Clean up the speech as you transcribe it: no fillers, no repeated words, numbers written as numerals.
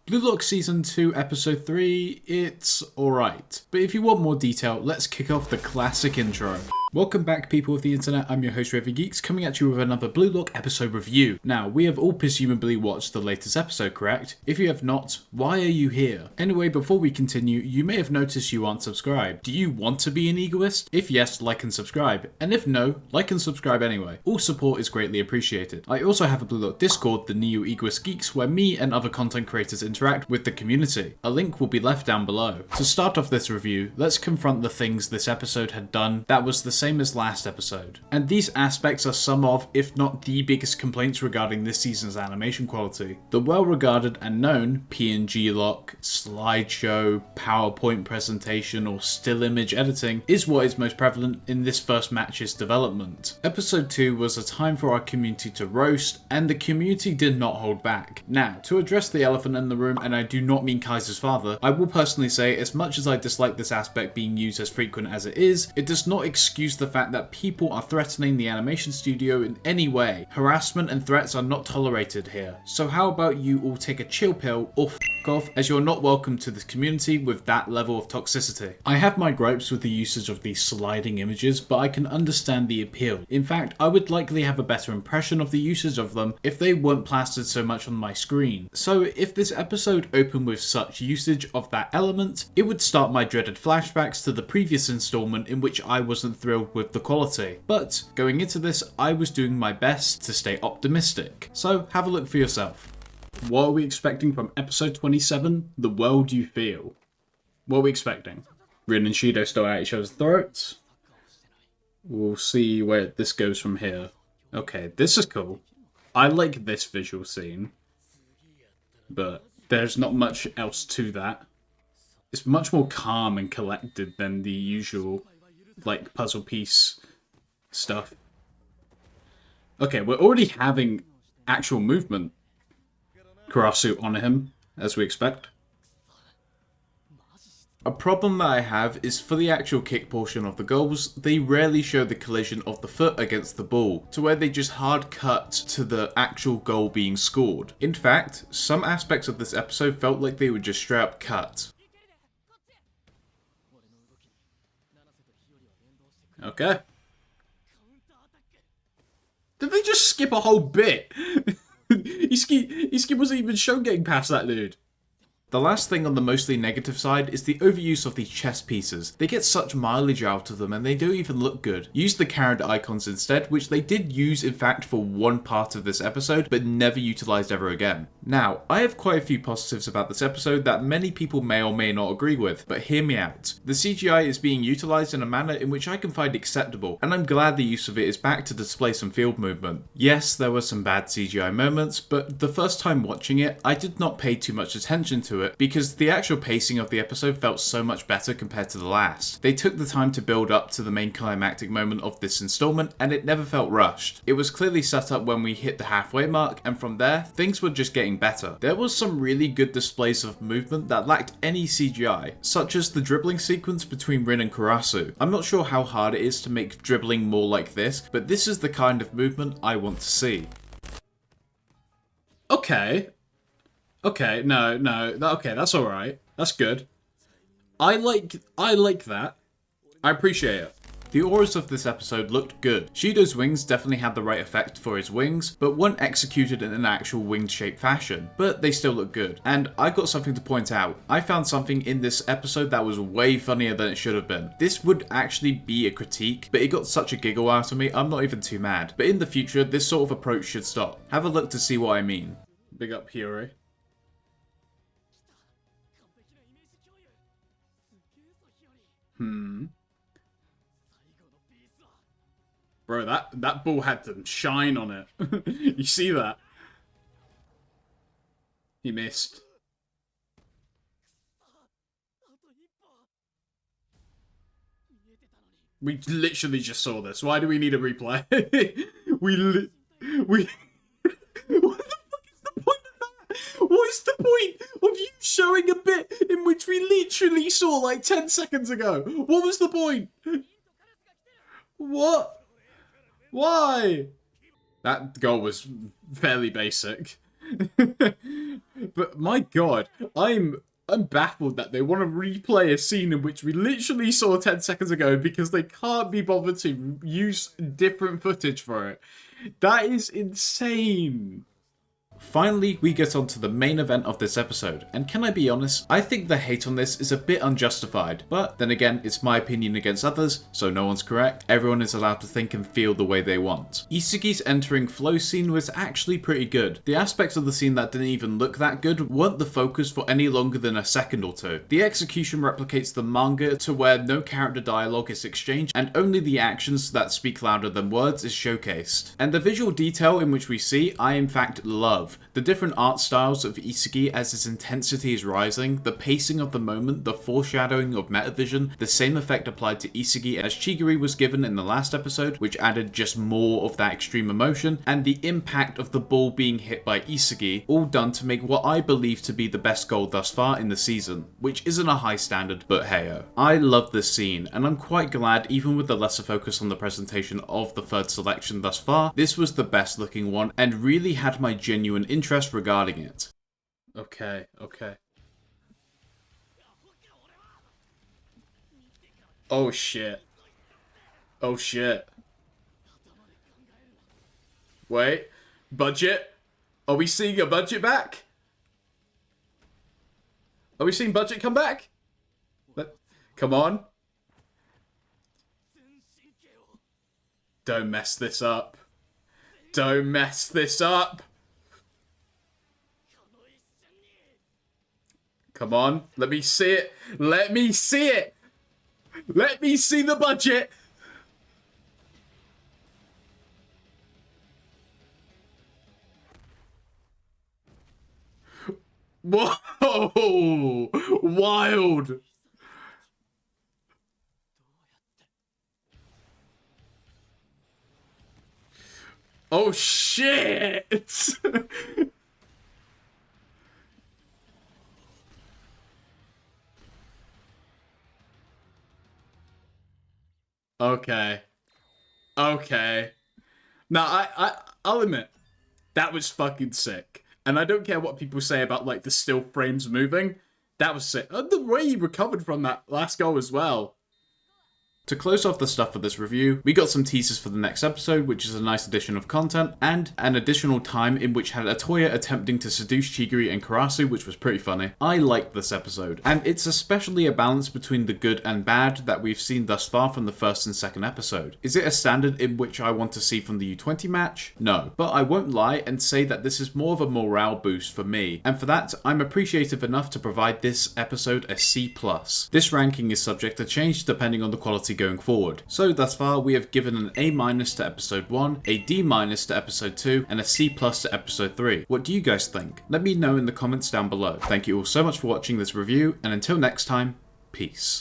Blue Lock Season 2 Episode 3, it's alright. But if you want more detail, let's kick off the classic intro. Welcome back, people of the internet. I'm your host, Raving Geeks, coming at you with another Blue Lock episode review. Now, we have all presumably watched the latest episode, correct? If you have not, why are you here? Anyway, before we continue, you may have noticed you aren't subscribed. Do you want to be an egoist? If yes, like and subscribe. And if no, like and subscribe anyway. All support is greatly appreciated. I also have a Blue Lock Discord, the Neo Egoist Geeks, where me and other content creators interact with the community. A link will be left down below. To start off this review, let's confront the things this episode had done that was the same as last episode. And these aspects are some of, if not the biggest complaints regarding this season's animation quality. The well-regarded and known PNG lock, slideshow, PowerPoint presentation, or still image editing is what is most prevalent in this first match's development. Episode 2 was a time for our community to roast, and the community did not hold back. Now, to address the elephant in the room, and I do not mean Kaiser's father, I will personally say, as much as I dislike this aspect being used as frequent as it is, it does not excuse the fact that people are threatening the animation studio in any way. Harassment and threats are not tolerated here. So how about you all take a chill pill or f*** off, as you're not welcome to this community with that level of toxicity. I have my gripes with the usage of these sliding images, but I can understand the appeal. In fact, I would likely have a better impression of the usage of them if they weren't plastered so much on my screen. So if this episode opened with such usage of that element, it would start my dreaded flashbacks to the previous installment in which I wasn't thrilled with the quality. But going into this, I was doing my best to stay optimistic. So have a look for yourself. What are we expecting from episode 27, The World You Feel? What are we expecting? Rin and Shido still at each other's throats. We'll see where this goes from here. Okay, this is cool. I like this visual scene, but there's not much else to that. It's much more calm and collected than the usual, like, puzzle piece stuff. Okay, we're already having actual movement. Karasu on him, as we expect. A problem that I have is for the actual kick portion of the goals, they rarely show the collision of the foot against the ball, to where they just hard cut to the actual goal being scored. In fact, some aspects of this episode felt like they were just straight up cut. Okay. Did they just skip a whole bit? Iski wasn't even shown getting past that dude. The last thing on the mostly negative side is the overuse of these chess pieces. They get such mileage out of them and they don't even look good. Use the character icons instead, which they did use in fact for one part of this episode, but never utilised ever again. Now, I have quite a few positives about this episode that many people may or may not agree with, but hear me out. The CGI is being utilised in a manner in which I can find acceptable, and I'm glad the use of it is back to display some field movement. Yes, there were some bad CGI moments, but the first time watching it, I did not pay too much attention to it because the actual pacing of the episode felt so much better compared to the last. They took the time to build up to the main climactic moment of this installment and it never felt rushed. It was clearly set up when we hit the halfway mark, and from there, things were just getting better. There was some really good displays of movement that lacked any CGI, such as the dribbling sequence between Rin and Karasu. I'm not sure how hard it is to make dribbling more like this, but this is the kind of movement I want to see. Okay, no, okay, that's alright. That's good. I like that. I appreciate it. The auras of this episode looked good. Shido's wings definitely had the right effect for his wings, but weren't executed in an actual winged shape fashion. But they still look good. And I got something to point out. I found something in this episode that was way funnier than it should have been. This would actually be a critique, but it got such a giggle out of me, I'm not even too mad. But in the future, this sort of approach should stop. Have a look to see what I mean. Big up Hiyori. Bro, that ball had some shine on it. You see that? He missed. We literally just saw this. Why do we need a replay? we What the fuck is the point of that? What is the point of you showing a bit in which we literally saw like 10 seconds ago? What was the point? What? Why? That goal was fairly basic. But my god, I'm baffled that they want to replay a scene in which we literally saw 10 seconds ago because they can't be bothered to use different footage for it. That is insane. Finally, we get on to the main event of this episode, and can I be honest, I think the hate on this is a bit unjustified, but then again, it's my opinion against others, so no one's correct. Everyone is allowed to think and feel the way they want. Isagi's entering flow scene was actually pretty good. The aspects of the scene that didn't even look that good weren't the focus for any longer than a second or two. The execution replicates the manga to where no character dialogue is exchanged, and only the actions that speak louder than words is showcased. And the visual detail in which we see, I in fact love. The different art styles of Isagi as his intensity is rising, the pacing of the moment, the foreshadowing of metavision, the same effect applied to Isagi as Chigiri was given in the last episode, which added just more of that extreme emotion, and the impact of the ball being hit by Isagi, all done to make what I believe to be the best goal thus far in the season, which isn't a high standard, but heyo. I love this scene, and I'm quite glad even with the lesser focus on the presentation of the third selection thus far, this was the best looking one, and really had my genuine interest regarding it. Okay. Oh shit. Wait. Budget? Are we seeing a budget back? Are we seeing budget come back? Come on. Don't mess this up. Don't mess this up. Come on, let me see it. Let me see it. Let me see the budget. Whoa! Wild. Oh shit! Okay. Now, I'll admit, that was fucking sick. And I don't care what people say about, like, the still frames moving. That was sick. And the way he recovered from that last goal as well. To close off the stuff for this review, we got some teasers for the next episode, which is a nice addition of content, and an additional time in which had Atoya attempting to seduce Chigiri and Karasu, which was pretty funny. I liked this episode, and it's especially a balance between the good and bad that we've seen thus far from the first and second episode. Is it a standard in which I want to see from the U20 match? No, but I won't lie and say that this is more of a morale boost for me, and for that, I'm appreciative enough to provide this episode a C+. This ranking is subject to change depending on the quality going forward. So thus far we have given an A- to episode 1, a D- to episode 2, and a C+ to episode 3. What do you guys think? Let me know in the comments down below. Thank you all so much for watching this review, and until next time, peace.